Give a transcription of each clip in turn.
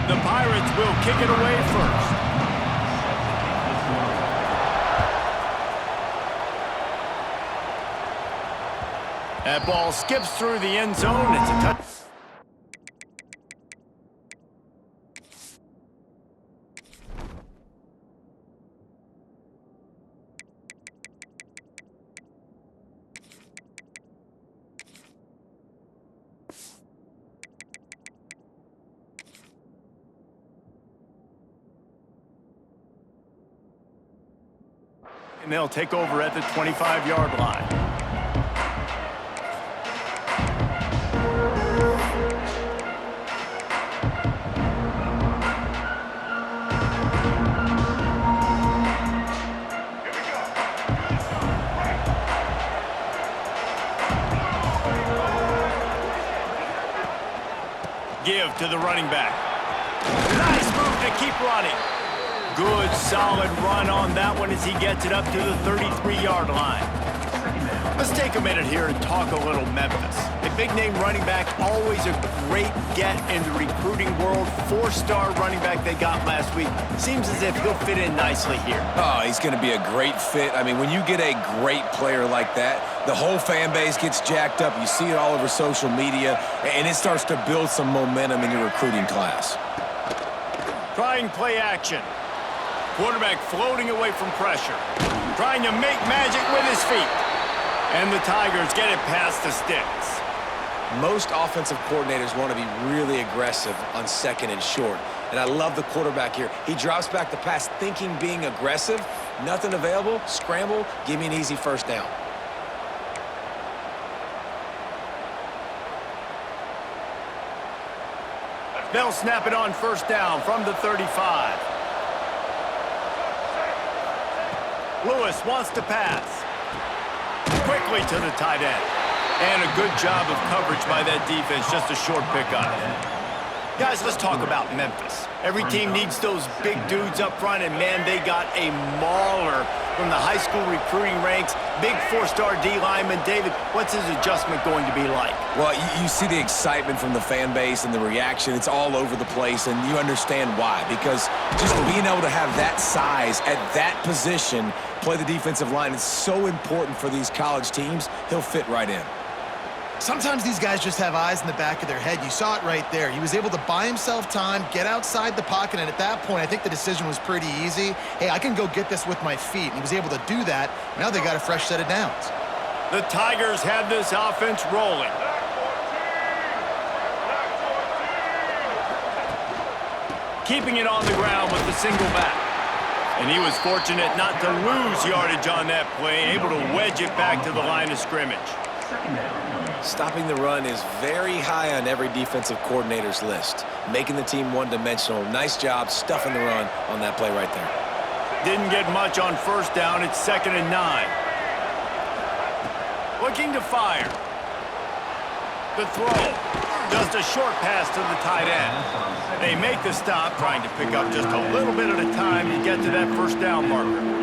The Pirates will kick it away first. That ball skips through the end zone. It's a touch. And they'll take over at the 25-yard line. Give to the running back. Nice move to keep running. Good, solid run on that one as he gets it up to the 33-yard line. Let's take a minute here and talk a little Memphis. A big-name running back, always a great get in the recruiting world. Four-star running back they got last week. Seems as if he'll fit in nicely here. Oh, he's going to be a great fit. I mean, when you get a great player like that, the whole fan base gets jacked up. You see it all over social media, and it starts to build some momentum in your recruiting class. Trying play action. Quarterback floating away from pressure. Trying to make magic with his feet. And the Tigers get it past the sticks. Most offensive coordinators want to be really aggressive on second and short. And I love the quarterback here. He drops back the pass thinking being aggressive. Nothing available. Scramble. Give me an easy first down. They'll snap it on first down from the 35. Lewis wants to pass. Quickly to the tight end. And a good job of coverage by that defense. Just a short pick on it. Guys, let's talk about Memphis. Every team needs those big dudes up front, and man, they got a mauler from the high school recruiting ranks. Big four-star D lineman. David, what's his adjustment going to be like? Well, you see the excitement from the fan base and the reaction. It's all over the place, and you understand why. Because just being able to have that size at that position, play the defensive line, is so important for these college teams. He'll fit right in. Sometimes these guys just have eyes in the back of their head. You saw it right there. He was able to buy himself time, get outside the pocket, and at that point, I think the decision was pretty easy. Hey, I can go get this with my feet. And he was able to do that. Now they got a fresh set of downs. The Tigers have this offense rolling. Keeping it on the ground with the single back. And he was fortunate not to lose yardage on that play, able to wedge it back to the line of scrimmage. Stopping the run is very high on every defensive coordinator's list. Making the team one-dimensional. Nice job stuffing the run on that play right there. Didn't get much on first down. It's 2nd and 9. Looking to fire. The throw. Just a short pass to the tight end. They make the stop, trying to pick up just a little bit at a time to get to that first down marker.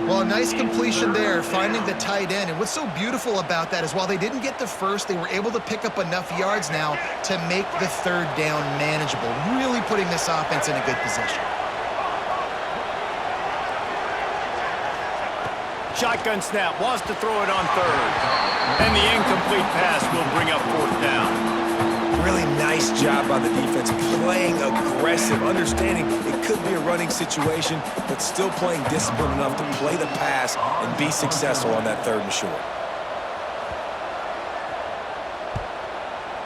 Well, a nice completion there, finding the tight end. And what's so beautiful about that is while they didn't get the first, they were able to pick up enough yards now to make the third down manageable, really putting this offense in a good position. Shotgun snap, wants to throw it on third. And the incomplete pass will bring up fourth down. Really nice job by the defense, playing aggressive, understanding it could be a running situation, but still playing disciplined enough to play the pass and be successful on that 3rd and short.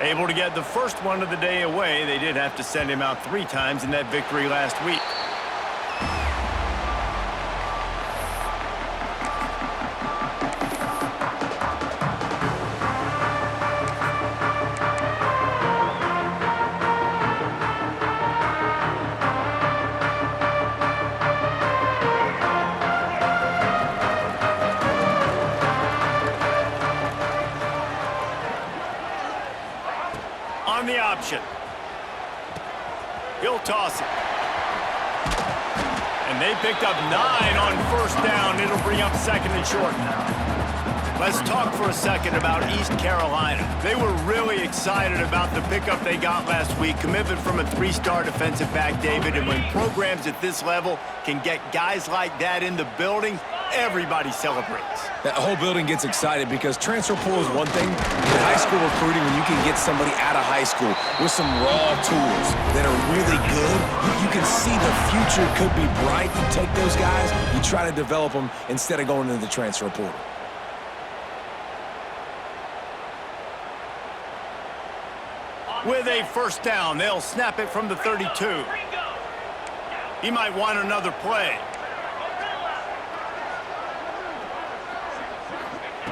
Able to get the first one of the day away. They did have to send him out 3 times in that victory last week. On the option. He'll toss it. And they picked up 9 on first down. It'll bring up 2nd and short now. Let's talk for a second about East Carolina. They were really excited about the pickup they got last week. Commitment from a 3-star defensive back, David. And when programs at this level can get guys like that in the building, everybody celebrates. That whole building gets excited because transfer portal is one thing, but high school recruiting, when you can get somebody out of high school with some raw tools that are really good, you can see the future could be bright. You take those guys, you try to develop them instead of going into the transfer portal. With a first down, they'll snap it from the 32. He might want another play.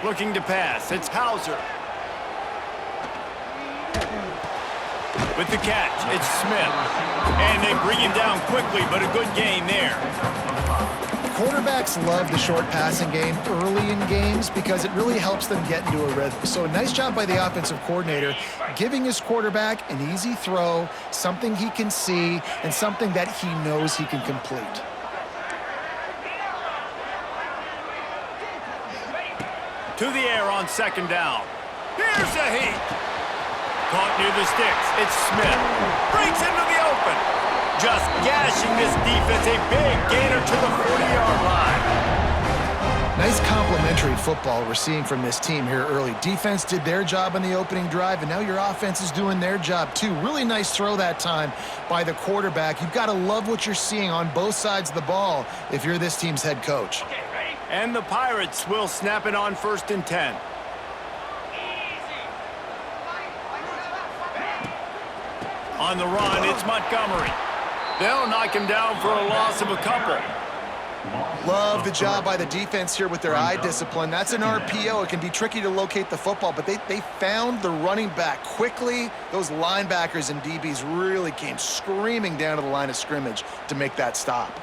Looking to pass, it's Hauser. With the catch, it's Smith. And they bring him down quickly, but a good gain there. Quarterbacks love the short passing game early in games because it really helps them get into a rhythm. So nice job by the offensive coordinator giving his quarterback an easy throw, something he can see, and something that he knows he can complete. To the air on second down. Here's a heat. Caught near the sticks. It's Smith. Breaks into the open. Just gashing this defense. A big gainer to the 40-yard line. Nice complimentary football we're seeing from this team here early. Defense did their job on the opening drive, and now your offense is doing their job too. Really nice throw that time by the quarterback. You've got to love what you're seeing on both sides of the ball if you're this team's head coach. And the Pirates will snap it on 1st and 10. On the run, it's Montgomery. They'll knock him down for a loss of a couple. Love the job by the defense here with their eye discipline. That's an RPO. It can be tricky to locate the football, but they found the running back quickly. Those linebackers and DBs really came screaming down to the line of scrimmage to make that stop.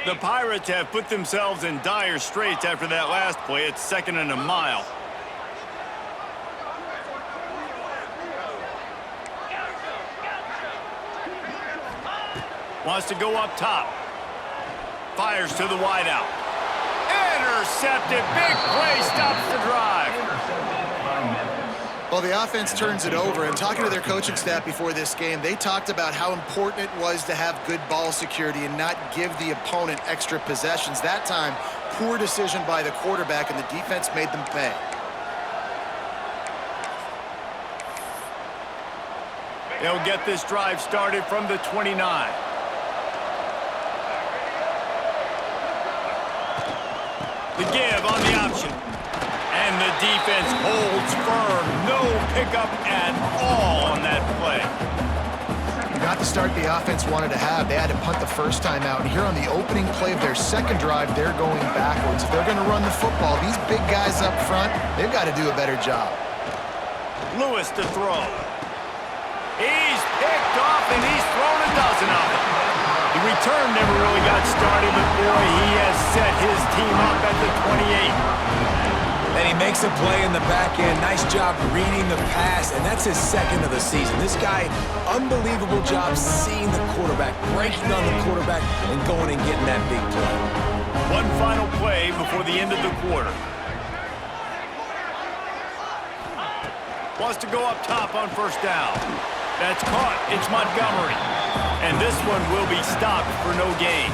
The Pirates have put themselves in dire straits after that last play. It's 2nd and a mile. Wants to go up top. Fires to the wideout. Intercepted. Big play stops the drive. Well, the offense turns it over, and talking to their coaching staff before this game, they talked about how important it was to have good ball security and not give the opponent extra possessions. That time, poor decision by the quarterback, and the defense made them pay. They'll get this drive started from the 29. The give on the option. And the defense holds firm. No pickup at all on that play. Not the start the offense wanted to have. They had to punt the first time out. And here on the opening play of their second drive, they're going backwards. If they're going to run the football, these big guys up front, they've got to do a better job. Lewis to throw. He's picked off, and he's thrown a dozen of them. The return never really got started, but boy, he has set his team up at the 28. And he makes a play in the back end. Nice job reading the pass, and that's his 2nd of the season. This guy, unbelievable job seeing the quarterback, breaking on the quarterback, and going and getting that big play. One final play before the end of the quarter. Wants to go up top on first down. That's caught. It's Montgomery. And this one will be stopped for no gain.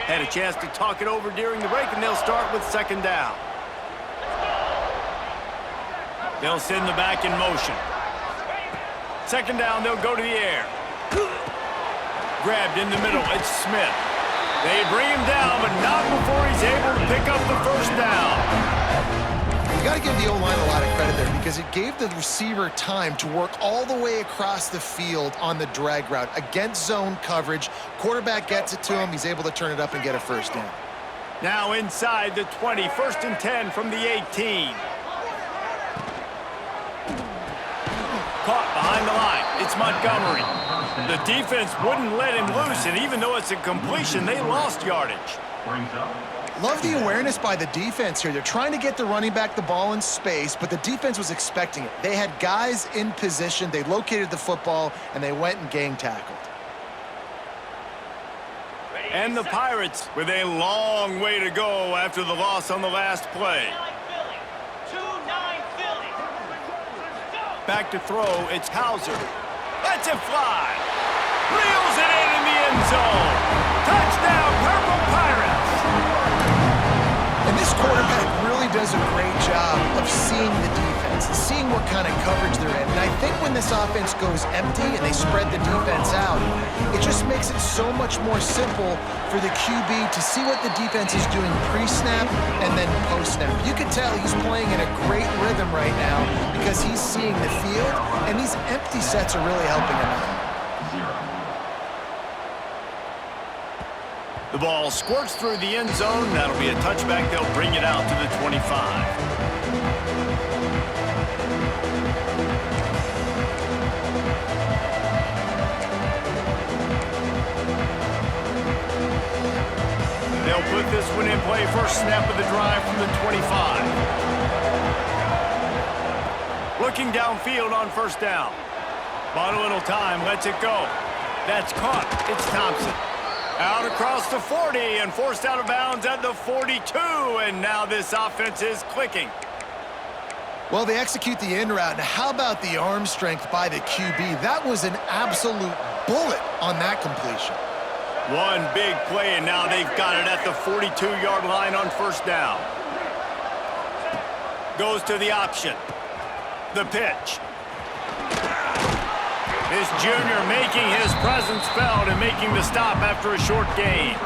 Had a chance to talk it over during the break, and they'll start with 2nd down. They'll send the back in motion. 2nd down, they'll go to the air. Grabbed in the middle, it's Smith. They bring him down, but not before he's able to pick up the first down. You got to give the O-line a lot of credit there because it gave the receiver time to work all the way across the field on the drag route against zone coverage. Quarterback gets it to him. He's able to turn it up and get a first down. Now inside the 20, 1st and 10 from the 18. Caught behind the line. It's Montgomery. The defense wouldn't let him loose, and even though it's a completion, they lost yardage. Love the awareness by the defense here. They're trying to get the running back the ball in space, but the defense was expecting it. They had guys in position. They located the football, and they went and gang tackled. And the Pirates with a long way to go after the loss on the last play. Back to throw, it's Hauser. Lets it fly. Reels it in the end zone. Touchdown, Purple Pirates. And this quarterback really does a great job of seeing the defense, seeing what kind of coverage they're in. And I think when this offense goes empty and they spread the defense out, it just makes it so much more simple for the QB to see what the defense is doing pre-snap and then post-snap. You can tell he's playing in a great rhythm right now because he's seeing the field, and these empty sets are really helping him out. The ball squirts through the end zone. That'll be a touchback. They'll bring it out to the 25. They'll put this one in play. First snap of the drive from the 25. Looking downfield on first down. Bought a little time. Lets it go. That's caught. It's Thompson. Out across the 40 and forced out of bounds at the 42. And now this offense is clicking. Well, they execute the in route. Now, how about the arm strength by the QB? That was an absolute bullet on that completion. One big play, and now they've got it at the 42-yard line on first down. Goes to the option. The pitch. This junior making his presence felt and making the stop after a short gain.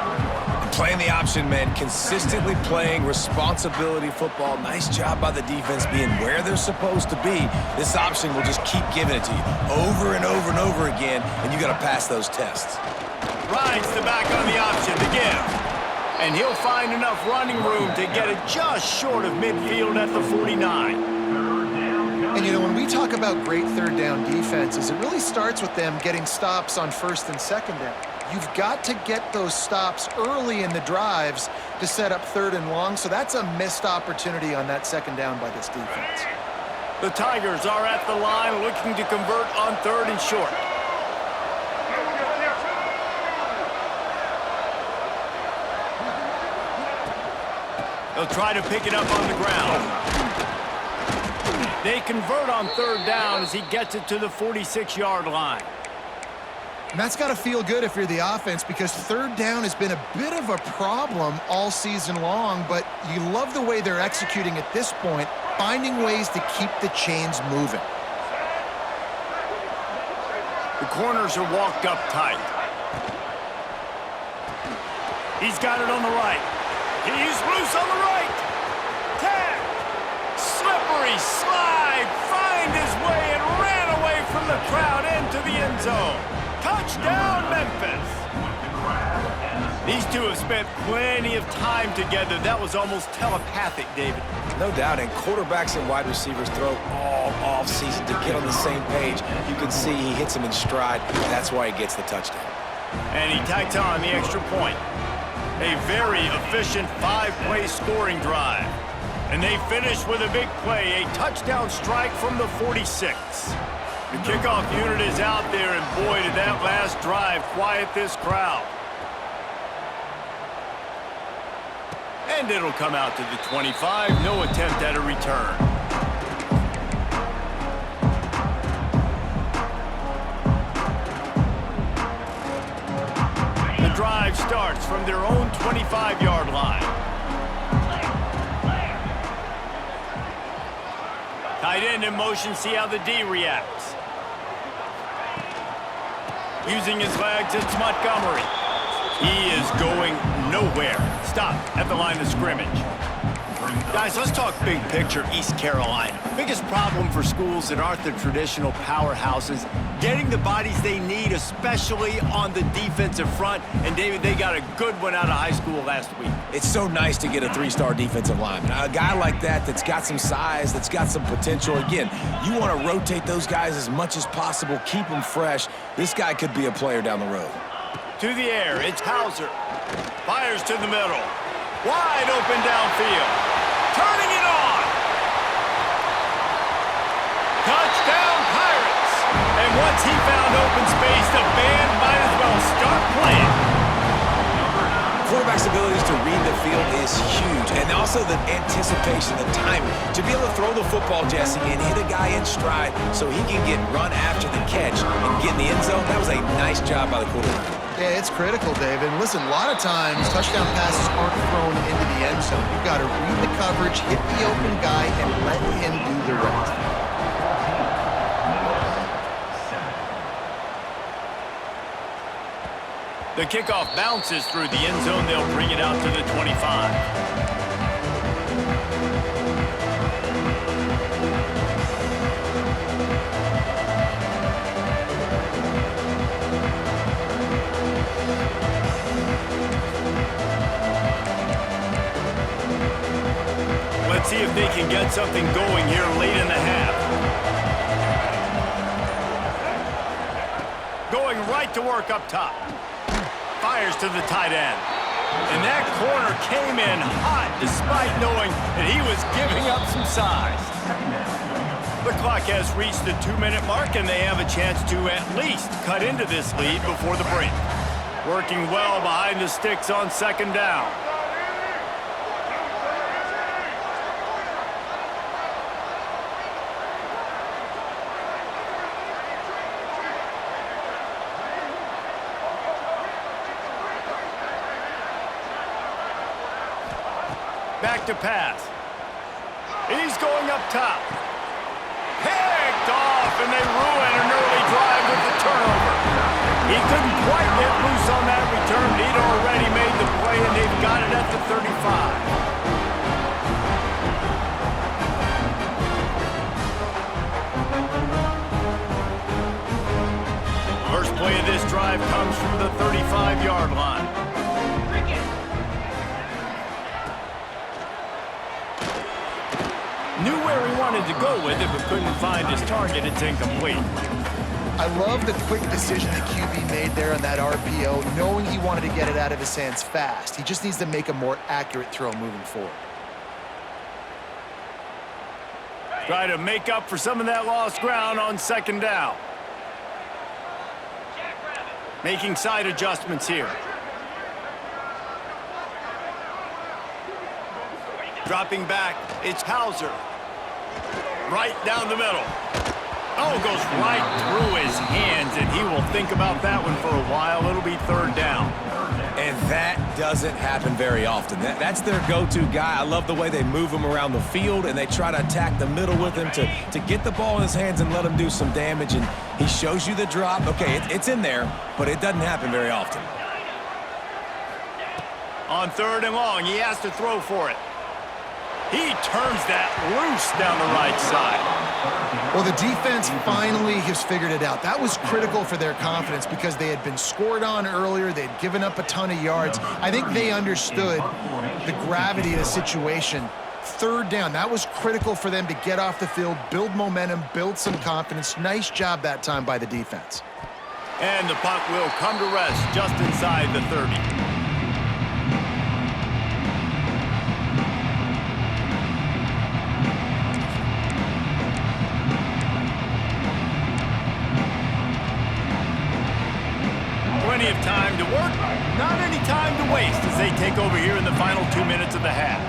Playing the option, man, consistently playing responsibility football. Nice job by the defense being where they're supposed to be. This option will just keep giving it to you over and over and over again, and you got to pass those tests. Rides the back on the option to give. And he'll find enough running room to get it just short of midfield at the 49. And, you know, when we talk about great third down defenses, it really starts with them getting stops on first and second down. You've got to get those stops early in the drives to set up third and long, so that's a missed opportunity on that second down by this defense. The Tigers are at the line looking to convert on third and short. They'll try to pick it up on the ground. They convert on third down as he gets it to the 46-yard line. And that's got to feel good if you're the offense, because third down has been a bit of a problem all season long, but you love the way they're executing at this point, finding ways to keep the chains moving. The corners are walked up tight. He's got it on the right. He's loose on the right. Tag. Slippery slide. Find his way and ran away from the crowd into the end zone. Touchdown, Memphis. These two have spent plenty of time together. That was almost telepathic, David. No doubt, and quarterbacks and wide receivers throw all off-season to get on the same page. You can see he hits him in stride. That's why he gets the touchdown. And he tacked on the extra point. A very efficient 5-play scoring drive. And they finish with a big play, a touchdown strike from the 46. The kickoff unit is out there, and boy, did that last drive quiet this crowd. And it'll come out to the 25. No attempt at a return. The drive starts from their own 25-yard line. Tight end in motion, see how the D reacts. Using his legs, it's Montgomery. He is going nowhere. Stop at the line of scrimmage. Guys, let's talk big picture East Carolina. Biggest problem for schools that aren't the traditional powerhouses, getting the bodies they need, especially on the defensive front. And, David, they got a good one out of high school last week. It's so nice to get a 3-star defensive lineman. A guy like that's got some size, that's got some potential. Again, you want to rotate those guys as much as possible, keep them fresh. This guy could be a player down the road. To the air, it's Hauser. Fires to the middle. Wide open downfield. Turning it on. Touchdown, Pirates. And once he found open space, the band might as well start playing. Quarterback's abilities to read the field is huge, and also the anticipation, the timing. To be able to throw the football, Jesse, and hit a guy in stride so he can get run after the catch and get in the end zone, that was a nice job by the quarterback. Yeah, it's critical, Dave. And listen, a lot of times touchdown passes aren't thrown into the end zone. You've got to read the coverage, hit the open guy, and let him do the rest. The kickoff bounces through the end zone. They'll bring it out to the 25. Let's see if they can get something going here late in the half. Going right to work up top. Fires to the tight end. And that corner came in hot despite knowing that he was giving up some size. The clock has reached the 2-minute mark, and they have a chance to at least cut into this lead before the break. Working well behind the sticks on second down. Back to pass. He's going up top. Picked off, and they ruin an early drive with the turnover. He couldn't quite get loose on that return. He'd already made the play, and they've got it at the 35. First play of this drive comes from the 35-yard line. Knew where he wanted to go with it, but couldn't find his target. It's incomplete. I love the quick decision the QB made there on that RPO, knowing he wanted to get it out of his hands fast. He just needs to make a more accurate throw moving forward. Try to make up for some of that lost ground on second down. Making side adjustments here. Dropping back, it's Hauser. Right down the middle. Oh, goes right through his hands, and he will think about that one for a while. It'll be third down. And that doesn't happen very often. That's their go-to guy. I love the way they move him around the field, and they try to attack the middle with him to get the ball in his hands and let him do some damage. And he shows you the drop. Okay, it's in there, but it doesn't happen very often. On third and long, he has to throw for it. He turns that loose down the right side. Well, the defense finally has figured it out. That was critical for their confidence because they had been scored on earlier. They'd given up a ton of yards. I think they understood the gravity of the situation. Third down, that was critical for them to get off the field, build momentum, build some confidence. Nice job that time by the defense. And the puck will come to rest just inside the 30. Plenty of time to work, not any time to waste as they take over here in the final 2 minutes of the half.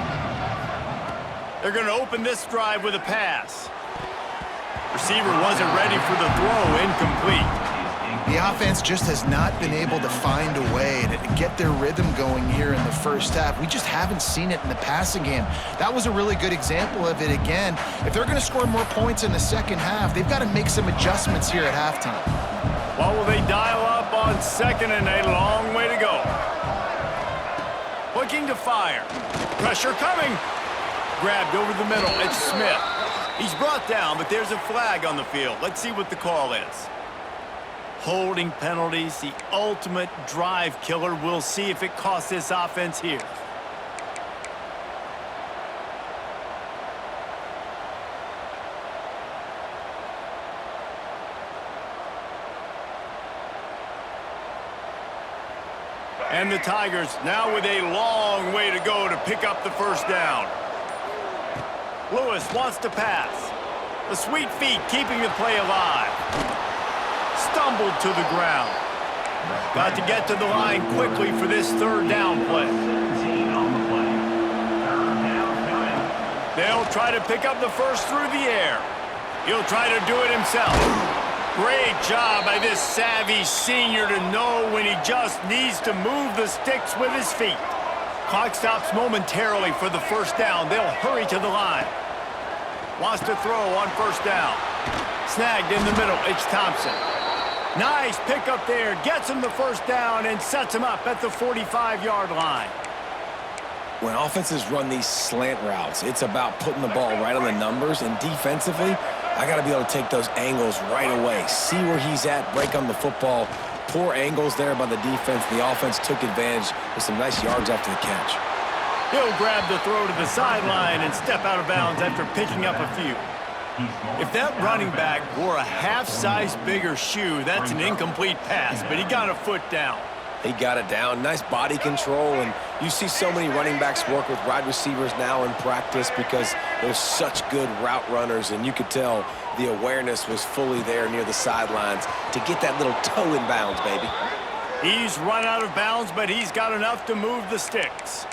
They're going to open this drive with a pass. Receiver wasn't ready for the throw, incomplete. The offense just has not been able to find a way to get their rhythm going here in the first half. We just haven't seen it in the passing game. That was a really good example of it again. If they're going to score more points in the second half, they've got to make some adjustments here at halftime. Well, will they dial up on second and a long way to go? Looking to fire. Pressure coming. Grabbed over the middle. It's Smith. He's brought down, but there's a flag on the field. Let's see what the call is. Holding penalties, the ultimate drive killer. We'll see if it costs this offense here. And the Tigers now with a long way to go to pick up the first down. Lewis wants to pass. The sweet feet keeping the play alive. Stumbled to the ground. Got to get to the line quickly for this third down play. They'll try to pick up the first through the air. He'll try to do it himself. Great job by this savvy senior to know when he just needs to move the sticks with his feet. Clock stops momentarily for the first down. They'll hurry to the line. Wants to throw on first down. Snagged in the middle, it's Thompson. Nice pickup there. Gets him the first down and sets him up at the 45-yard line. When offenses run these slant routes, it's about putting the ball right on the numbers, and defensively, I got to be able to take those angles right away. See where he's at, break on the football. Poor angles there by the defense. The offense took advantage with some nice yards after the catch. He'll grab the throw to the sideline and step out of bounds after picking up a few. If that running back wore a half-size bigger shoe, that's an incomplete pass, but he got a foot down. He got it down. Nice body control, and you see so many running backs work with wide receivers now in practice because they're such good route runners, and you could tell the awareness was fully there near the sidelines to get that little toe in bounds, baby. He's run out of bounds, but he's got enough to move the sticks.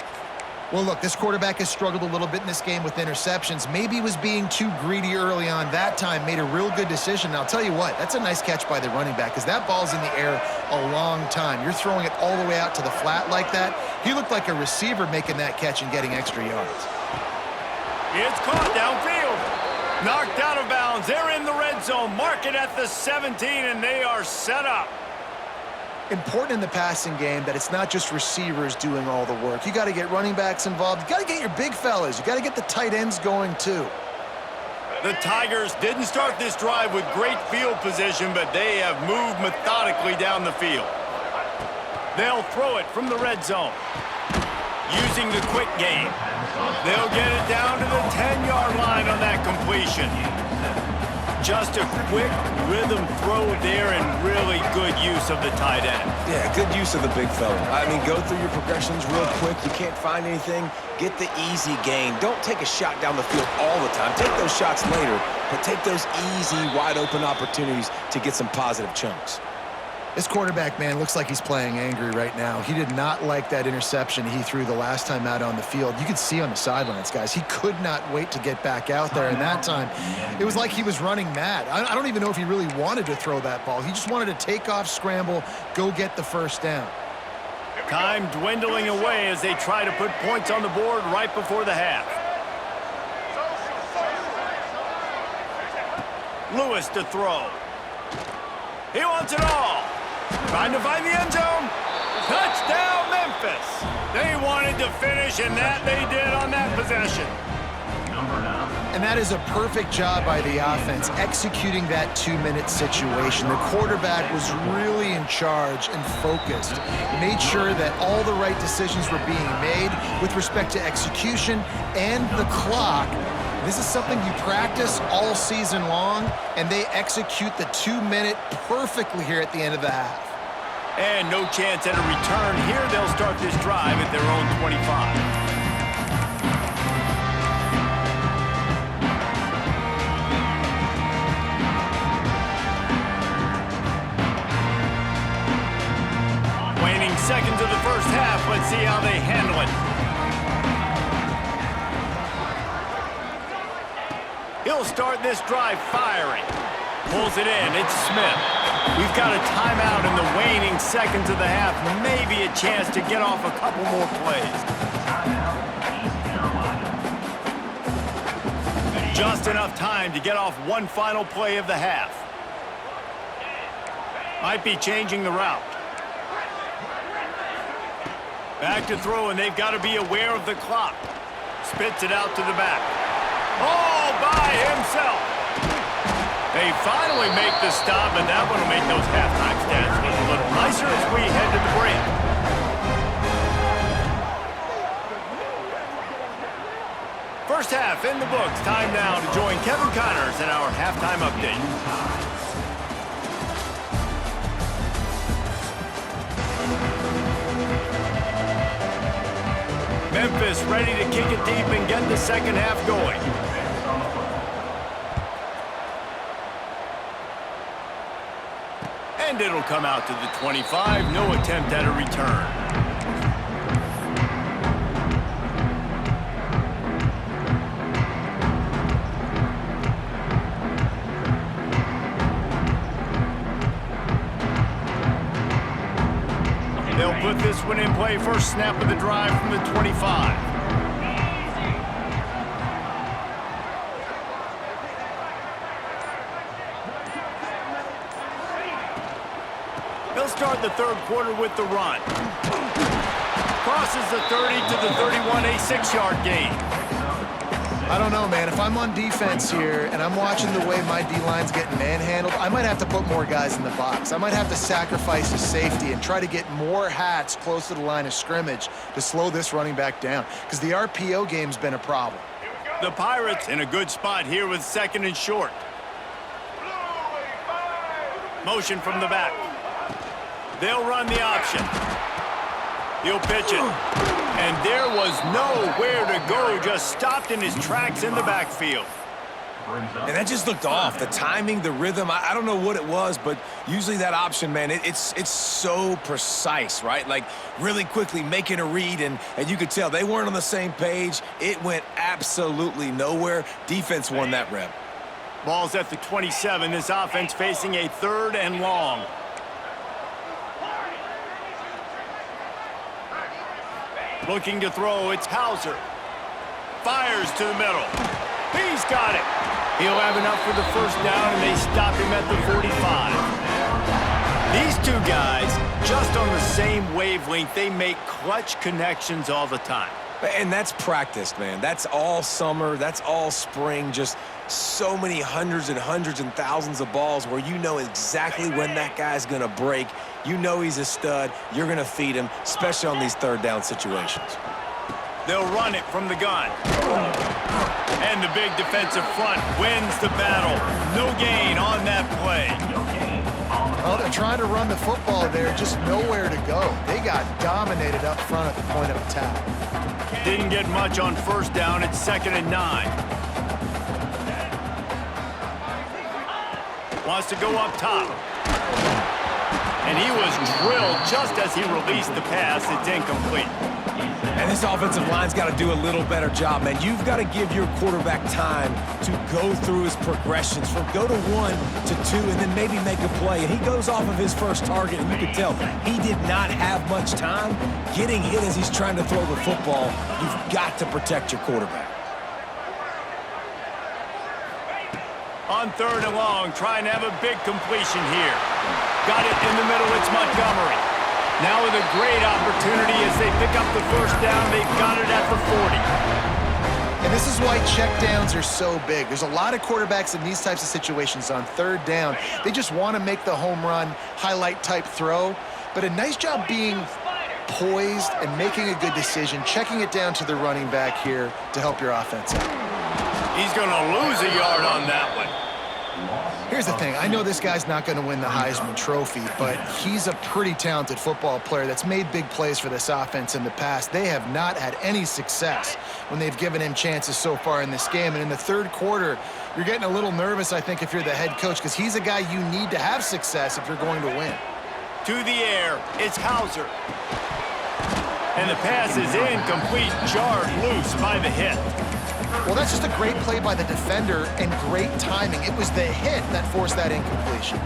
Well, look, this quarterback has struggled a little bit in this game with interceptions. Maybe he was being too greedy early on. That time made a real good decision. And I'll tell you what, that's a nice catch by the running back because that ball's in the air a long time. You're throwing it all the way out to the flat like that. He looked like a receiver making that catch and getting extra yards. It's caught downfield. Knocked out of bounds. They're in the red zone. Mark it at the 17, and they are set up. Important in the passing game that it's not just receivers doing all the work. You got to get running backs involved. You got to get your big fellas. You got to get the tight ends going too. The Tigers didn't start this drive with great field position, but they have moved methodically down the field. They'll throw it from the red zone. Using the quick game. They'll get it down to the 10-yard line on that completion. Just a quick rhythm throw there and really good use of the tight end. Yeah, good use of the big fella. I mean, go through your progressions real quick. You can't find anything. Get the easy gain. Don't take a shot down the field all the time. Take those shots later, but take those easy, wide-open opportunities to get some positive chunks. This quarterback, man, looks like he's playing angry right now. He did not like that interception he threw the last time out on the field. You could see on the sidelines, guys, he could not wait to get back out there. And that time, it was like he was running mad. I don't even know if he really wanted to throw that ball. He just wanted to take off, scramble, go get the first down. Time dwindling away as they try to put points on the board right before the half. Lewis to throw. He wants it all. Trying to find the end zone. Touchdown, Memphis. They wanted to finish, and that they did on that possession. And that is a perfect job by the offense, executing that 2-minute situation. The quarterback was really in charge and focused. Made sure that all the right decisions were being made with respect to execution and the clock. This is something you practice all season long, and they execute the 2-minute perfectly here at the end of the half. And no chance at a return here. They'll start this drive at their own 25. Waning seconds of the first half. Let's see how they handle it. He'll start this drive firing. Pulls it in. It's Smith. We've got a timeout in the waning seconds of the half. Maybe a chance to get off a couple more plays. Just enough time to get off one final play of the half. Might be changing the route. Back to throw, and they've got to be aware of the clock. Spits it out to the back. All by himself. They finally make the stop, and that one will make those halftime stats look a little nicer as we head to the break. First half in the books. Time now to join Kevin Connors in our halftime update. Memphis ready to kick it deep and get the second half going. And it'll come out to the 25. No attempt at a return. They'll put this one in play. First snap of the drive from the 25. They'll start the third quarter with the run. Crosses the 30 to the 31, a 6-yard gain. I don't know, man. If I'm on defense here and I'm watching the way my D-line's getting manhandled, I might have to put more guys in the box. I might have to sacrifice his safety and try to get more hats close to the line of scrimmage to slow this running back down, because the RPO game's been a problem. The Pirates in a good spot here with second and short. Motion from the back. They'll run the option. He'll pitch it. And there was nowhere to go, just stopped in his tracks in the backfield. And that just looked off. The timing, the rhythm, I don't know what it was, but usually that option, man, it's so precise, right? Like really quickly making a read, and you could tell they weren't on the same page. It went absolutely nowhere. Defense won that rep. Ball's at the 27. This offense facing a 3rd and long. Looking to throw, it's Hauser. Fires to the middle. He's got it. He'll have enough for the first down, and they stop him at the 45. These two guys, just on the same wavelength, they make clutch connections all the time. And that's practice, man. That's all summer. That's all spring. Just so many hundreds and thousands of balls where you know exactly when that guy's going to break. You know he's a stud. You're going to feed him, especially on these third down situations. They'll run it from the gun. And the big defensive front wins the battle. No gain on that play. Well, they're trying to run the football there, just nowhere to go. They got dominated up front at the point of attack. Didn't get much on first down. It's 2nd and 9. Wants to go up top. And he was drilled just as he released the pass. It's incomplete. And this offensive line's got to do a little better job, man. You've got to give your quarterback time to go through his progressions from go to 1 to 2 and then maybe make a play. And he goes off of his first target, and you can tell he did not have much time getting hit as he's trying to throw the football. You've got to protect your quarterback. On 3rd and long, trying to have a big completion here. Got it in the middle, it's Montgomery. Now with a great opportunity as they pick up the first down, they've got it at the 40. And this is why checkdowns are so big. There's a lot of quarterbacks in these types of situations on 3rd down. They just want to make the home run, highlight-type throw. But a nice job being poised and making a good decision, checking it down to the running back here to help your offense out. He's going to lose a yard on that one. Here's the thing. I know this guy's not going to win the Heisman Trophy, but he's a pretty talented football player that's made big plays for this offense in the past. They have not had any success when they've given him chances so far in this game. And in the 3rd quarter, you're getting a little nervous, I think, if you're the head coach, because he's a guy you need to have success if you're going to win. To the air, it's Hauser. And the pass is incomplete, jarred loose by the hit. Well, that's just a great play by the defender and great timing. It was the hit that forced that incompletion.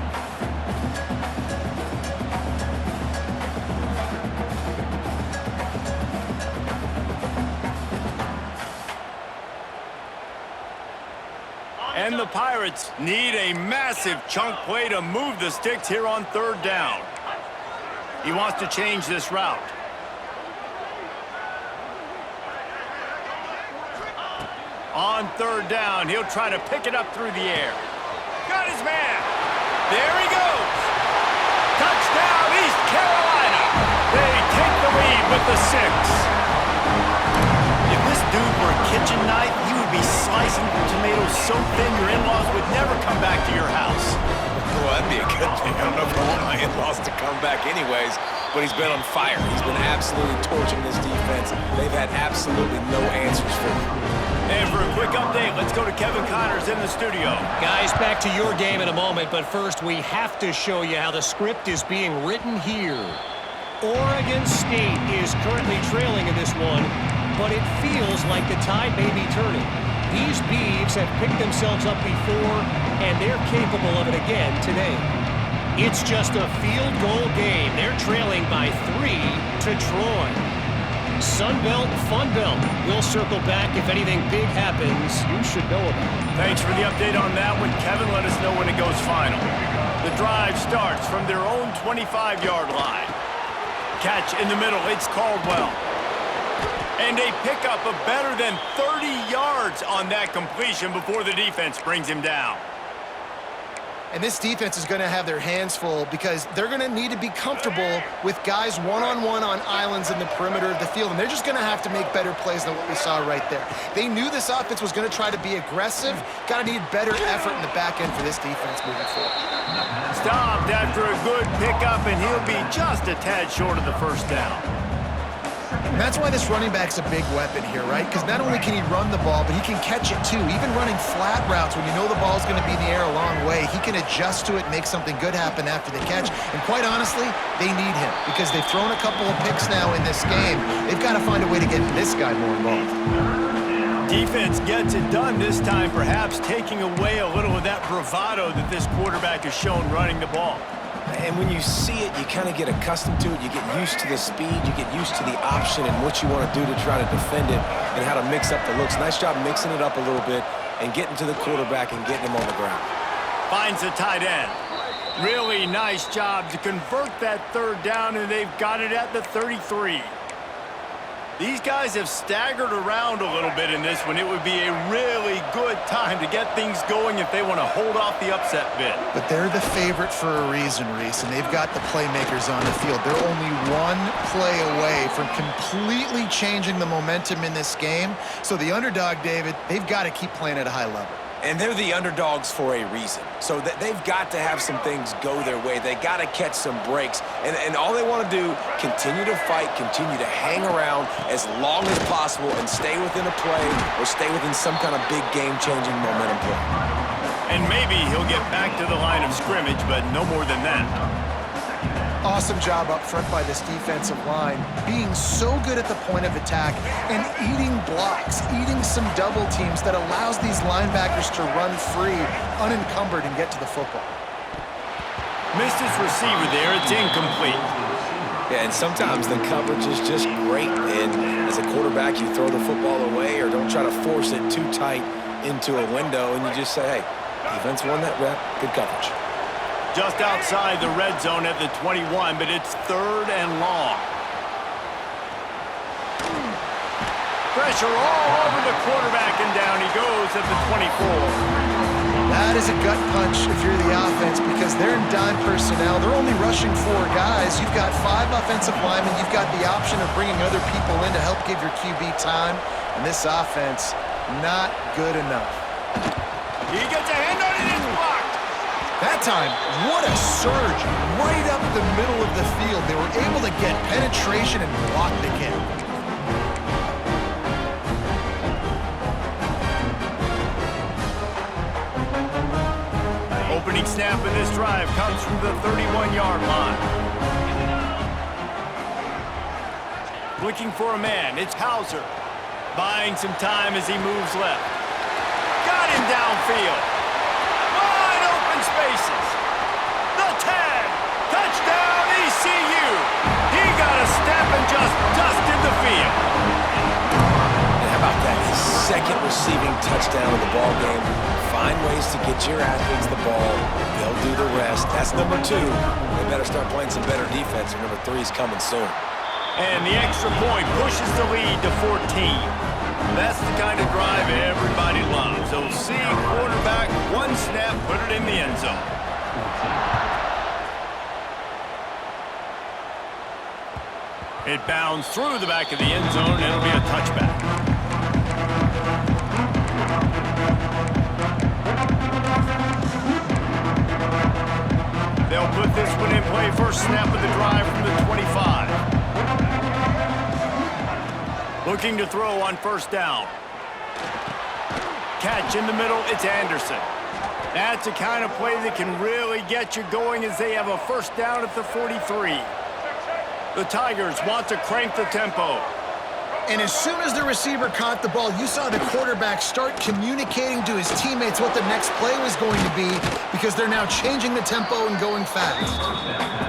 And the Pirates need a massive chunk play to move the sticks here on 3rd down. He wants to change this route. On 3rd down, he'll try to pick it up through the air. Got his man. There he goes. Touchdown, East Carolina. They take the lead with the 6. If this dude were a kitchen knife, he would be slicing tomatoes so thin your in-laws would never come back to your house. Well, that'd be a good thing. I don't know if I want my in-laws to come back anyways. but he's been on fire. He's been absolutely torching this defense. They've had absolutely no answers for him. And for a quick update, let's go to Kevin Connors in the studio. Guys, back to your game in a moment, but first we have to show you how the script is being written here. Oregon State is currently trailing in this one, but it feels like the tide may be turning. These Beavs have picked themselves up before, and they're capable of it again today. It's just a field goal game. They're trailing by 3 to Troy. Sunbelt, Funbelt. We'll circle back if anything big happens you should know about. Thanks for the update on that one, Kevin. Let us know when it goes final. The drive starts from their own 25-yard line. Catch in the middle. It's Caldwell. And a pickup of better than 30 yards on that completion before the defense brings him down. And this defense is going to have their hands full because they're going to need to be comfortable with guys one-on-one on islands in the perimeter of the field. And they're just going to have to make better plays than what we saw right there. They knew this offense was going to try to be aggressive. Got to need better effort in the back end for this defense moving forward. Stopped after a good pickup, and he'll be just a tad short of the first down. And that's why this running back's a big weapon here, right? Because not only can he run the ball, but he can catch it too. Even running flat routes when you know the ball's going to be in the air a long way, he can adjust to it and make something good happen after the catch. And quite honestly, they need him because they've thrown a couple of picks now in this game. They've got to find a way to get this guy more involved. Defense gets it done this time, perhaps taking away a little of that bravado that this quarterback has shown running the ball. And when you see it, you kind of get accustomed to it. You get used to the speed. You get used to the option and what you want to do to try to defend it and how to mix up the looks. Nice job mixing it up a little bit and getting to the quarterback and getting him on the ground. Finds the tight end. Really nice job to convert that third down, and they've got it at the 33. These guys have staggered around a little bit in this one. It would be a really good time to get things going if they want to hold off the upset bid. But they're the favorite for a reason, Reese, and they've got the playmakers on the field. They're only one play away from completely changing the momentum in this game. So the underdog, David, they've got to keep playing at a high level. And they're the underdogs for a reason. So they've got to have some things go their way. They got to catch some breaks. And all they want to do, continue to fight, continue to hang around as long as possible and stay within a play or stay within some kind of big game-changing momentum play. And maybe he'll get back to the line of scrimmage, but no more than that. Awesome job up front by this defensive line, being so good at the point of attack and eating blocks, eating some double teams that allows these linebackers to run free, unencumbered, and get to the football. Missed his receiver there. It's incomplete. Yeah, and sometimes the coverage is just great. And as a quarterback, you throw the football away or don't try to force it too tight into a window, and you just say, hey, defense won that rep, good coverage. Just outside the red zone at the 21, but it's 3rd and long. Pressure all over the quarterback, and down he goes at the 24. That is a gut punch if you're the offense because they're in dime personnel. They're only rushing 4 guys. You've got 5 offensive linemen. You've got the option of bringing other people in to help give your QB time. And this offense, not good enough. He gets a hand on it, it's blocked. That time, what a surge right up the middle of the field. They were able to get penetration and block the kick. Opening snap in this drive comes from the 31-yard line. Looking for a man, it's Hauser. Buying some time as he moves left. Got him downfield. Wide open spaces. The tag. Touchdown ECU. He got a step and just dusted the field. And how about that? His 2nd receiving touchdown of the ball game. Find ways to get your athletes the ball. They'll do the rest. That's number 2. They better start playing some better defense, or number 3 is coming soon. And the extra point pushes the lead to 14. That's the kind of drive everybody loves. So see quarterback, 1 snap, put it in the end zone. It bounds through the back of the end zone, and it'll be a touchback. They'll put this one in play. First snap of the drive from the 25. Looking to throw on first down. Catch in the middle, it's Anderson. That's the kind of play that can really get you going as they have a first down at the 43. The Tigers want to crank the tempo. And as soon as the receiver caught the ball, you saw the quarterback start communicating to his teammates what the next play was going to be because they're now changing the tempo and going fast.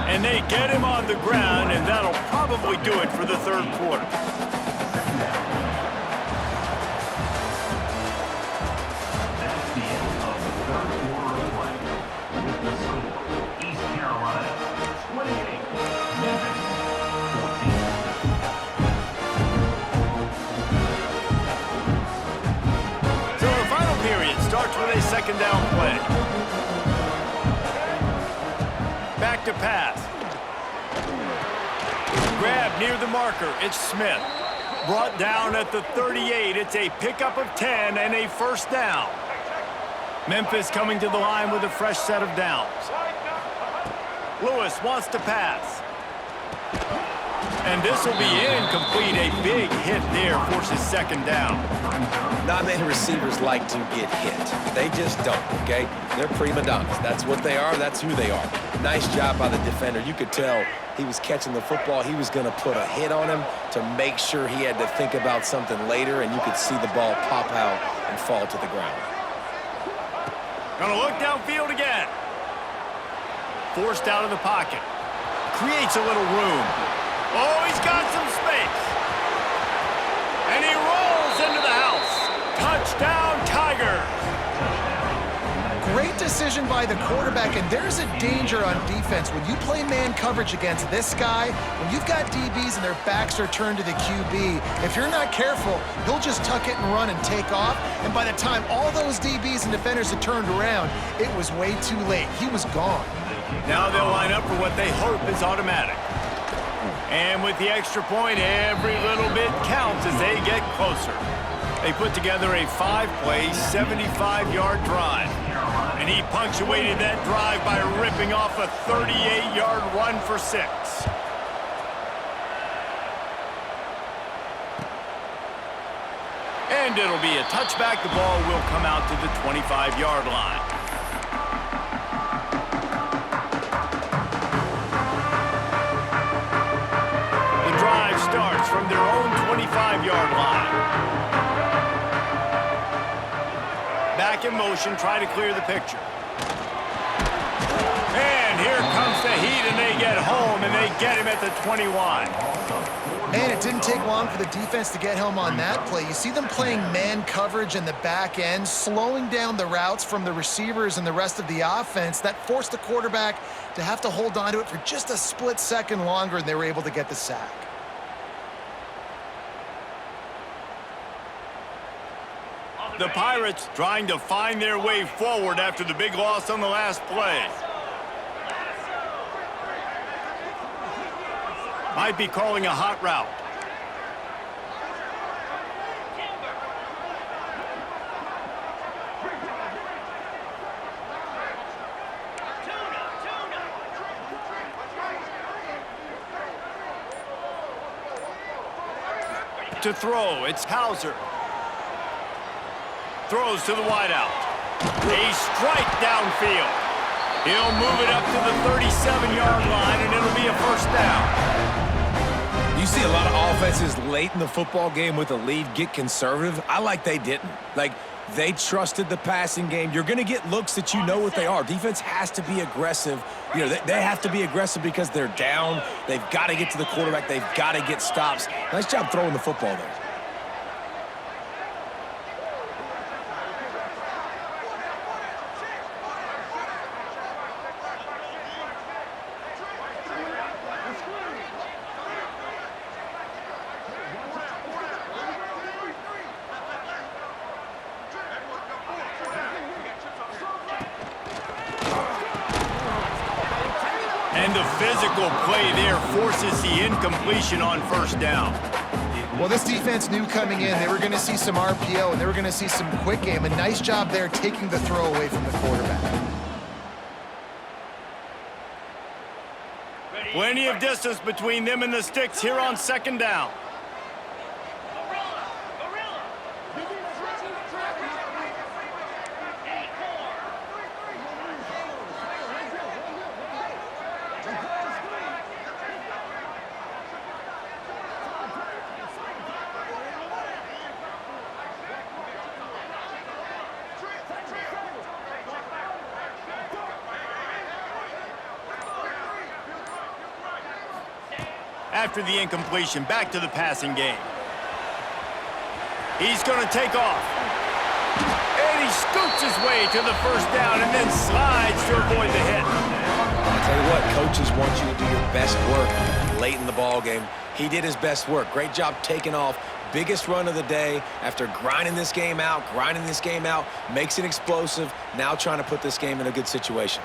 And they get him on the ground, and that'll probably do it for the third quarter. With a second down play. Back to pass. Grab near the marker. It's Smith. Brought down at the 38. It's a pickup of 10 and a first down. Memphis coming to the line with a fresh set of downs. Lewis wants to pass. And this will be incomplete. A big hit there forces second down. Not many receivers like to get hit. They just don't, okay? They're prima donnas. That's what they are. That's who they are. Nice job by the defender. You could tell he was catching the football. He was going to put a hit on him to make sure he had to think about something later, and you could see the ball pop out and fall to the ground. Gonna look downfield again. Forced out of the pocket. Creates a little room. Oh, he's got some space. And he rolls into the house. Touchdown, Tigers. Great decision by the quarterback, and there's a danger on defense. When you play man coverage against this guy, when you've got DBs and their backs are turned to the QB, if you're not careful, you'll just tuck it and run and take off, and by the time all those DBs and defenders had turned around, it was way too late. He was gone. Now they'll line up for what they hope is automatic. And with the extra point, every little bit counts as they get closer. They put together a 5-play, 75-yard drive. And he punctuated that drive by ripping off a 38-yard run for 6. And it'll be a touchback. The ball will come out to the 25-yard line. Starts from their own 25-yard line. Back in motion, try to clear the picture. And here comes the heat, and they get home, and they get him at the 21. Man, it didn't take long for the defense to get home on that play. You see them playing man coverage in the back end, slowing down the routes from the receivers and the rest of the offense. That forced the quarterback to have to hold on to it for just a split second longer, and they were able to get the sack. The Pirates trying to find their way forward after the big loss on the last play. Might be calling a hot route. To throw, it's Hauser. Throws to the wideout. A strike downfield. He'll move it up to the 37-yard line, and it'll be a first down. You see a lot of offenses late in the football game with a lead get conservative. I like they didn't. Like, they trusted the passing game. You're going to get looks that you know what they are. Defense has to be aggressive. You know, they have to be aggressive because they're down. They've got to get to the quarterback. They've got to get stops. Nice job throwing the football there. And the physical play there forces the incompletion on first down. Well, this defense knew coming in they were going to see some RPO and they were going to see some quick game. A nice job there taking the throw away from the quarterback. Plenty of distance between them and the sticks here on second down. After the incompletion, back to the passing game. He's going to take off. And he scoots his way to the first down and then slides to avoid the hit. I'll tell you what, coaches want you to do your best work late in the ball game. He did his best work. Great job taking off. Biggest run of the day after grinding this game out, makes it explosive, now trying to put this game in a good situation.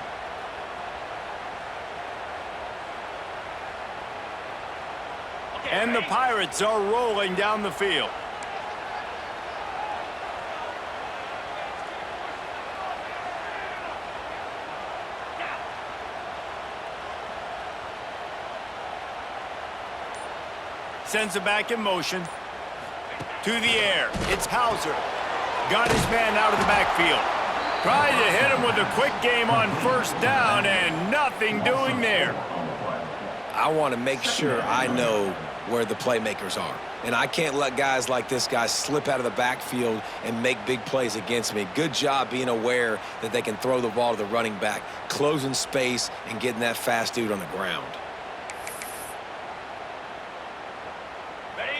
And the Pirates are rolling down the field. Sends it back in motion. To the air. It's Hauser. Got his man out of the backfield. Tried to hit him with a quick game on first down and nothing doing there. I want to make sure I know where the playmakers are. And I can't let guys like this guy slip out of the backfield and make big plays against me. Good job being aware that they can throw the ball to the running back, closing space and getting that fast dude on the ground.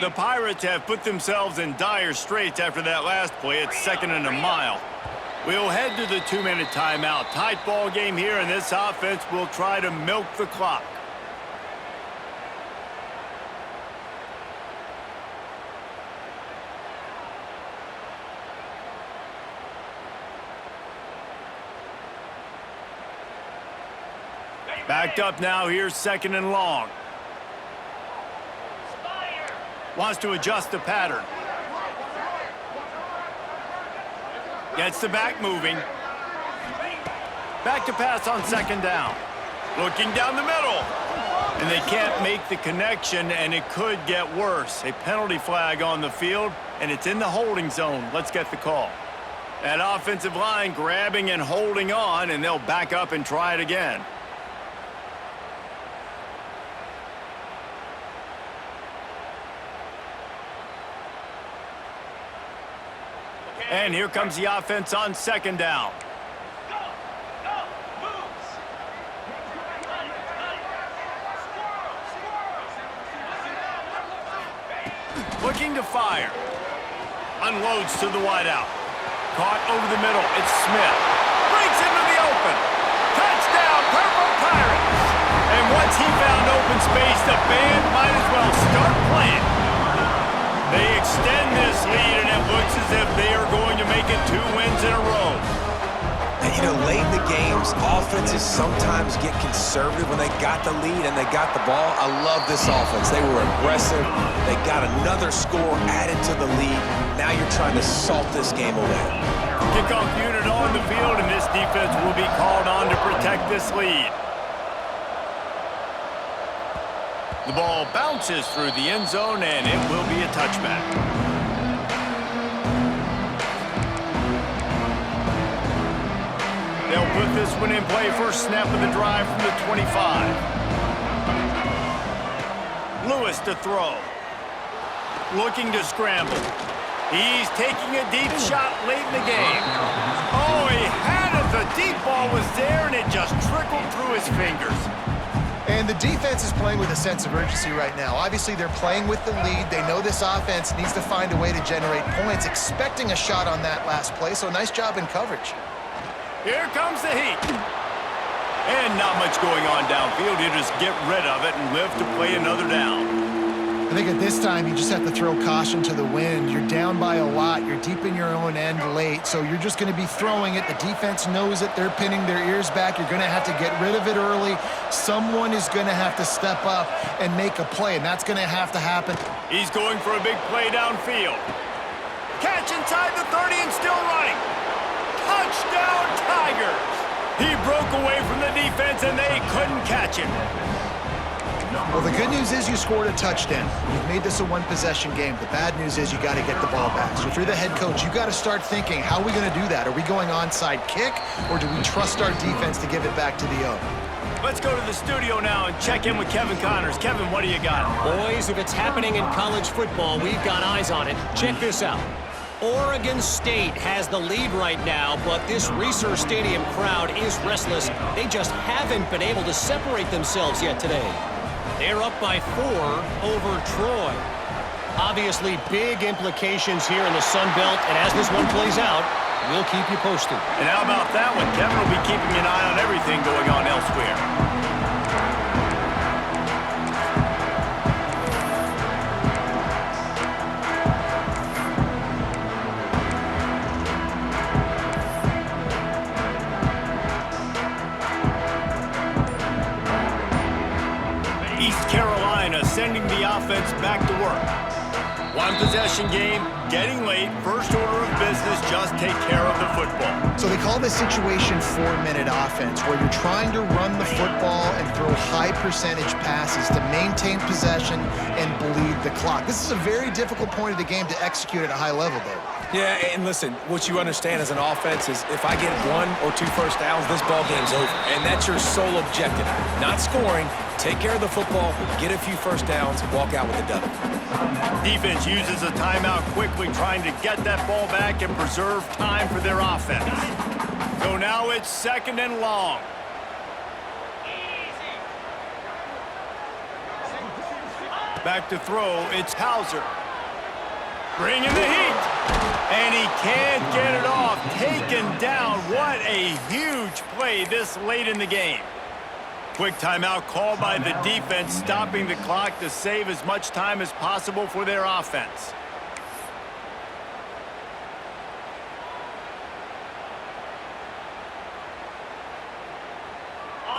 The Pirates have put themselves in dire straits after that last play. It's 2nd and a mile. We'll head to the 2-minute timeout. Tight ball game here, and this offense will try to milk the clock. Backed up now, here's 2nd and long. Wants to adjust the pattern. Gets the back moving. Back to pass on 2nd down. Looking down the middle. And they can't make the connection, and it could get worse. A penalty flag on the field, and it's in the holding zone. Let's get the call. That offensive line grabbing and holding on, and they'll back up and try it again. And here comes the offense on 2nd down. Looking to fire. Unloads to the wideout. Caught over the middle. It's Smith. Breaks into the open. Touchdown, Purple Pirates. And once he found open space, the band might as well start playing. They extend this lead, and it looks as if they are going to make it 2 wins in a row. And, you know, late in the games, offenses sometimes get conservative when they got the lead and they got the ball. I love this offense. They were aggressive. They got another score added to the lead. Now you're trying to salt this game away. Kickoff unit on the field, and this defense will be called on to protect this lead. The ball bounces through the end zone, and it will be a touchback. They'll put this one in play. First snap of the drive from the 25. Lewis to throw. Looking to scramble. He's taking a deep shot late in the game. Oh, he had it. The deep ball was there, and it just trickled through his fingers. And the defense is playing with a sense of urgency right now. Obviously, they're playing with the lead. They know this offense needs to find a way to generate points, expecting a shot on that last play, so nice job in coverage. Here comes the heat. And not much going on downfield. You just get rid of it and live to play another down. I think at this time, you just have to throw caution to the wind. You're down by a lot. You're deep in your own end late, so you're just going to be throwing it. The defense knows it. They're pinning their ears back. You're going to have to get rid of it early. Someone is going to have to step up and make a play, and that's going to have to happen. He's going for a big play downfield. Catch inside the 30 and still running. Touchdown, Tigers! He broke away from the defense, and they couldn't catch him. Well, the good news is you scored a touchdown. You've made this a one-possession game. The bad news is you got to get the ball back. So if you're the head coach, you got to start thinking, how are we going to do that? Are we going onside kick, or do we trust our defense to give it back to the O? Let's go to the studio now and check in with Kevin Connors. Kevin, what do you got? Boys, if it's happening in college football, we've got eyes on it. Check this out. Oregon State has the lead right now, but this Reser Stadium crowd is restless. They just haven't been able to separate themselves yet today. They're up by 4 over Troy. Obviously, big implications here in the Sun Belt, and as this one plays out, we'll keep you posted. And how about that one? Kevin will be keeping an eye on everything going on elsewhere. East Carolina sending the offense back to work. One possession game, getting late, first order of business, just take care of the football. So they call this situation 4-minute offense, where you're trying to run the football and throw high percentage passes to maintain possession and bleed the clock. This is a very difficult point of the game to execute at a high level, though. Yeah, and listen, what you understand as an offense is if I get 1 or 2 first downs, this ball game's over. And that's your sole objective. Not scoring, take care of the football, get a few first downs, walk out with a W. Defense uses a timeout quickly, trying to get that ball back and preserve time for their offense. So now it's 2nd and long. Back to throw, it's Hauser. Bringing the heat. And he can't get it off. Taken down. What a huge play this late in the game. Quick timeout called by the defense, stopping the clock to save as much time as possible for their offense.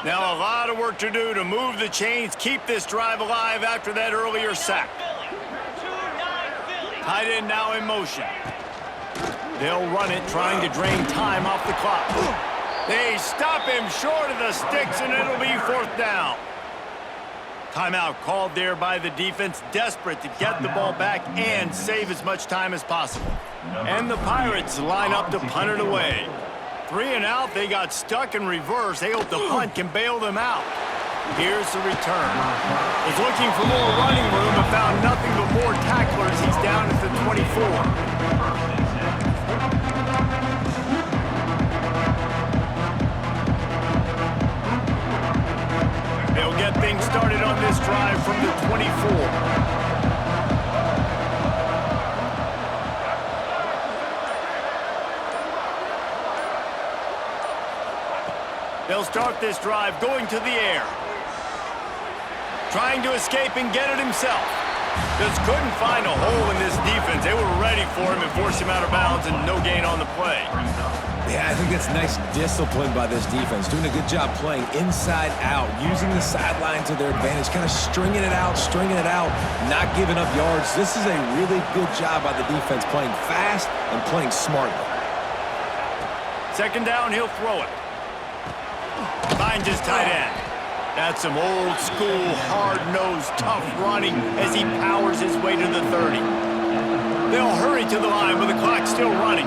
Now a lot of work to do to move the chains, keep this drive alive after that earlier sack. Tight end now in motion. They'll run it, trying to drain time off the clock. They stop him short of the sticks, and it'll be 4th down. Timeout called there by the defense, desperate to get the ball back and save as much time as possible. And the Pirates line up to punt it away. 3 and out, they got stuck in reverse. They hope the punt can bail them out. Here's the return. Was looking for more running room and found nothing but more tacklers. He's down at the 24. They'll get things started on this drive from the 24. They'll start this drive going to the air. Trying to escape and get it himself. Just couldn't find a hole in this defense. They were ready for him and forced him out of bounds, and no gain on the play. Yeah, I think that's nice discipline by this defense. Doing a good job playing inside out, using the sideline to their advantage, kind of stringing it out, not giving up yards. This is a really good job by the defense, playing fast and playing smartly. 2nd down, he'll throw it. Finds his tight end. That's some old school, hard-nosed, tough running as he powers his way to the 30. They'll hurry to the line with the clock still running.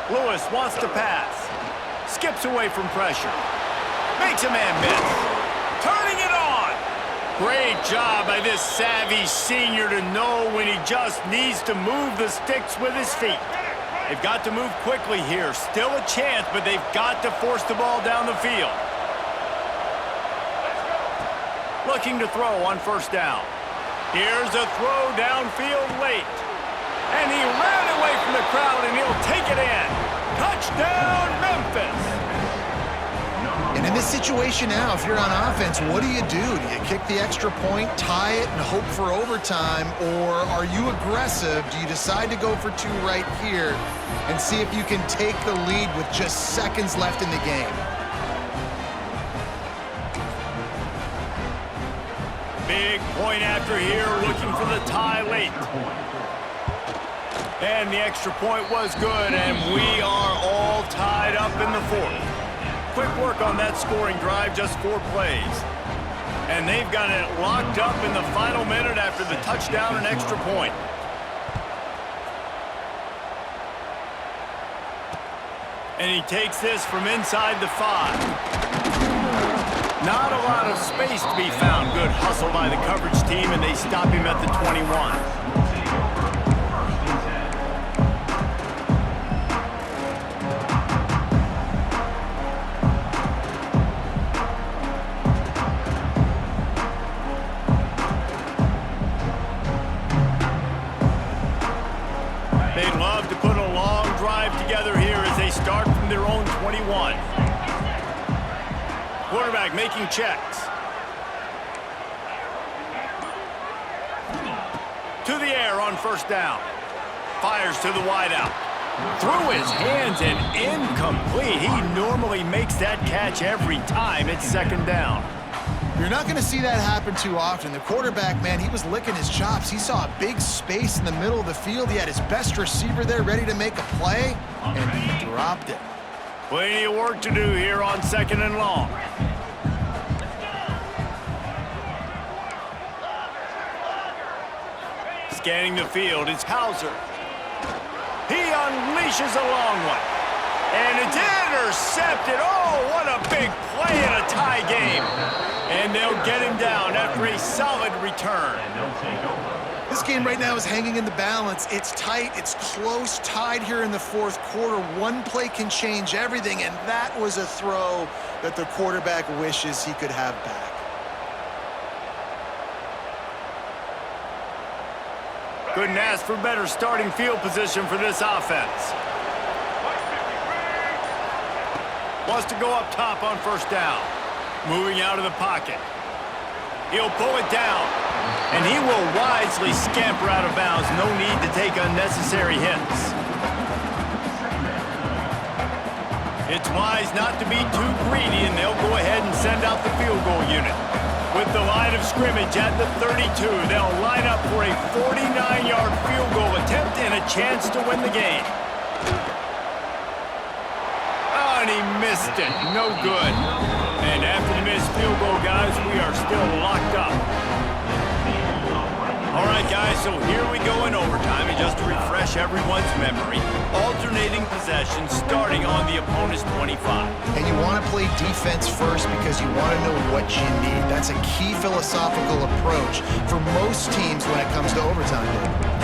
Lewis wants to pass. Skips away from pressure. Makes a man miss. Turning it on. Great job by this savvy senior to know when he just needs to move the sticks with his feet. They've got to move quickly here. Still a chance, but they've got to force the ball down the field. Looking to throw on 1st down. Here's a throw downfield late. And he ran away from the crowd, and he'll take it in. Touchdown, Memphis! And in this situation now, if you're on offense, what do? Do you kick the extra point, tie it, and hope for overtime? Or are you aggressive? Do you decide to go for 2 right here and see if you can take the lead with just seconds left in the game? Big point after here, looking for the tie late. And the extra point was good, and we are all tied up in the 4th. quick work on that scoring drive, just 4 plays. And they've got it locked up in the final minute after the touchdown and extra point. And he takes this from inside the 5. Not a lot of space to be found. Good hustle by the coverage team, and they stop him at the 21. They'd love to put a long drive together here as they start from their own 21. Quarterback making checks. To the air on first down. Fires to the wideout. Through his hands and incomplete. He normally makes that catch every time. It's second down. You're not going to see that happen too often. The quarterback, man, he was licking his chops. He saw a big space in the middle of the field. He had his best receiver there ready to make a play, and he dropped it. Plenty of work to do here on second and long. Scanning the field, it's Hauser. He unleashes a long one. And it's intercepted. Oh, what a big play in a tie game. And they'll get him down after a solid return. This game right now is hanging in the balance. It's tight, it's close, tied here in the fourth quarter. One play can change everything, and that was a throw that the quarterback wishes he could have back. Couldn't ask for better starting field position for this offense. Wants to go up top on first down. Moving out of the pocket. He'll pull it down. And he will wisely scamper out of bounds. No need to take unnecessary hits. It's wise not to be too greedy, and they'll go ahead and send out the field goal unit. With the line of scrimmage at the 32, they'll line up for a 49-yard field goal attempt and a chance to win the game. Oh, and he missed it. No good. And after the missed field goal, guys, we are still locked up. All right, guys, so here we go in overtime. And just to refresh everyone's memory, alternating possession starting on the opponent's 25. And you want to play defense first because you want to know what you need. That's a key philosophical approach for most teams when it comes to overtime.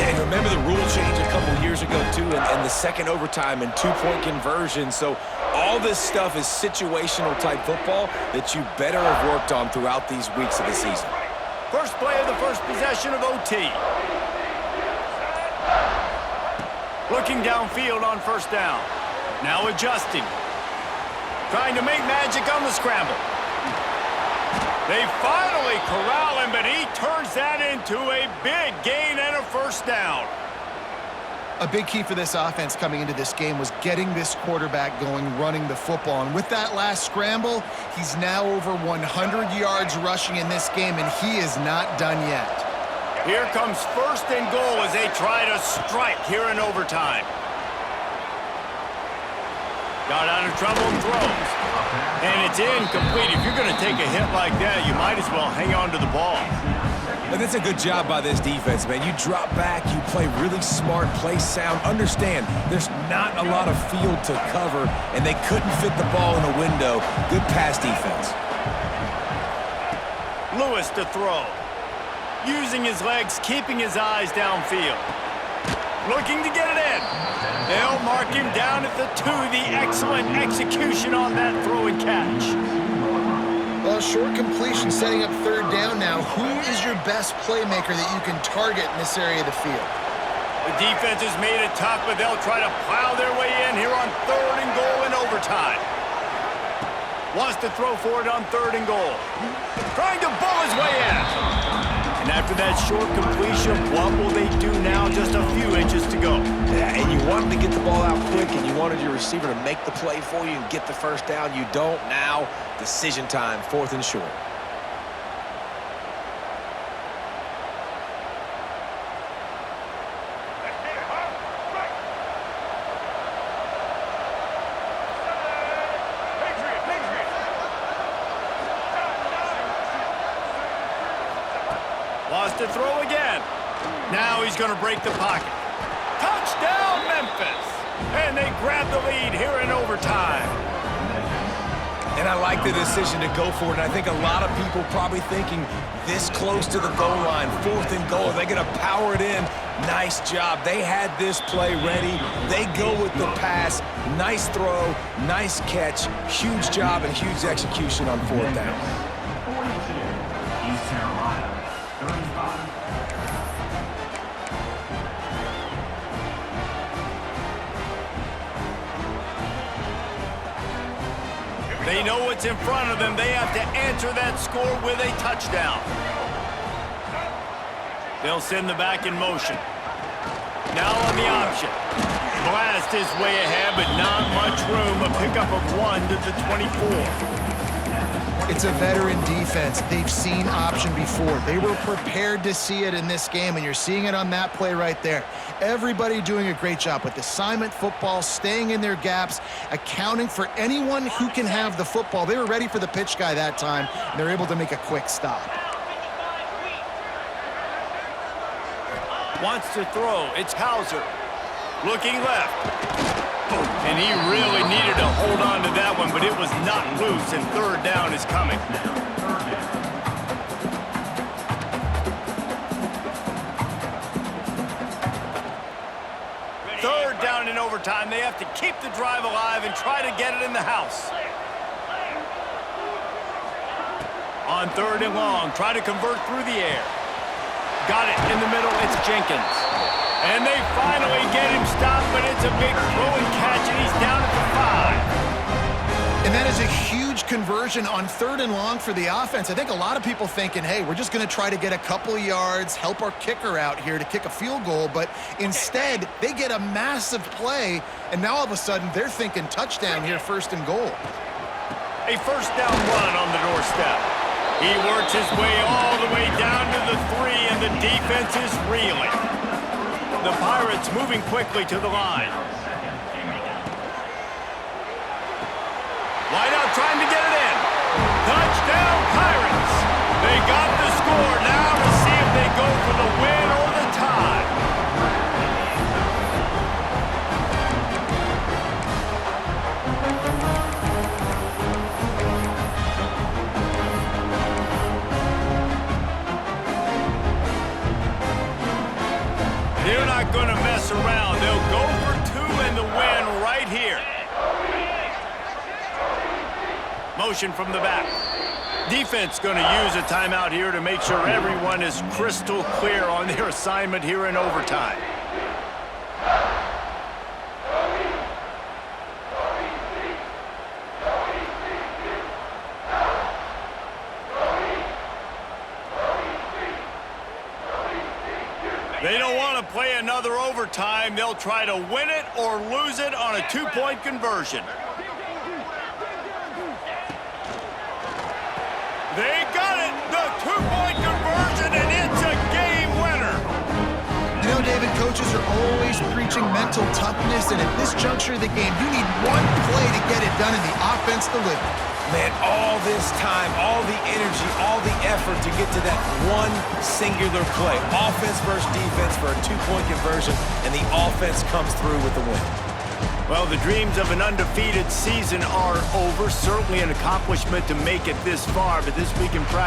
And remember the rule change a couple years ago, too, and the second overtime and two-point conversion. So all this stuff is situational type football that you better have worked on throughout these weeks of the season. First play of the first possession of OT. Looking downfield on first down. Now adjusting. Trying to make magic on the scramble. They finally corral him, but he turns that into a big gain and a first down. A big key for this offense coming into this game was getting this quarterback going, running the football. And with that last scramble, he's now over 100 yards rushing in this game, and he is not done yet. Here comes first and goal as they try to strike here in overtime. Got out of trouble and throws. And it's incomplete. If you're going to take a hit like that, you might as well hang on to the ball. And that's a good job by this defense, man. You drop back, you play really smart, play sound. Understand, there's not a lot of field to cover, and they couldn't fit the ball in a window. Good pass defense. Lewis to throw. Using his legs, keeping his eyes downfield. Looking to get it in. They'll mark him down at the 2. The excellent execution on that throw and catch. Well, short completion setting up third down now. Who is your best playmaker that you can target in this area of the field? The defense has made it tough, but they'll try to plow their way in here on third and goal in overtime. Wants to throw for it on third and goal. Trying to bull his way in. And after that short completion, what will they do now? Just a few inches to go. Yeah, and you wanted to get the ball out quick, and you wanted your receiver to make the play for you and get the first down. You don't now. Decision time, fourth and short. to throw again. Now he's going to break the pocket. Touchdown, Memphis! And they grab the lead here in overtime. And I like the decision to go for it. And I think a lot of people probably thinking this close to the goal line, 4th and goal, they're going to power it in. Nice job. They had this play ready. They go with the pass. Nice throw, nice catch. Huge job and huge execution on 4th down. 42, East Carolina, 35. They know what's in front of them. They have to answer that score with a touchdown. They'll send the back in motion. Now on the option. Blast his way ahead, but not much room. A pickup of 1 to the 24. It's a veteran defense. They've seen option before. They were prepared to see it in this game, and you're seeing it on that play right there. Everybody doing a great job with assignment football, staying in their gaps, accounting for anyone who can have the football. They were ready for the pitch guy that time, and they're able to make a quick stop. Wants to throw. It's Hauser. Looking left. And he really needed to hold on to that one, but it was not loose, and 3rd down is coming. Third down in overtime. They have to keep the drive alive and try to get it in the house. On 3rd and long, try to convert through the air. Got it in the middle. It's Jenkins. And they finally get him stopped, but it's a big throw and catch, and he's down at the 5. And that is a huge conversion on 3rd and long for the offense. I think a lot of people thinking, hey, we're just going to try to get a couple of yards, help our kicker out here to kick a field goal. But instead, they get a massive play, and now all of a sudden they're thinking touchdown here, 1st and goal. A 1st down run on the doorstep. He works his way all the way down to the 3, and the defense is reeling. The Pirates moving quickly to the line. Wide out trying to get it in. Touchdown, Pirates. They got the score. Now to see if they go for the win or the tie. They're not going to mess around. They'll go for 2 and the win right here. Motion from the back. Defense going to use a timeout here to make sure everyone is crystal clear on their assignment here in overtime. They don't want to play another overtime. They'll try to win it or lose it on a 2-point conversion. They got it, the 2-point conversion, and it's a game winner. You know, David, coaches are always preaching mental toughness, and at this juncture of the game, you need one play to get it done, and the offense delivered. Man, all this time, all the energy, all the effort to get to that one singular play. Offense versus defense for a 2-point conversion, and the offense comes through with the win. Well, the dreams of an undefeated season are over. Certainly an accomplishment to make it this far, but this week in practice,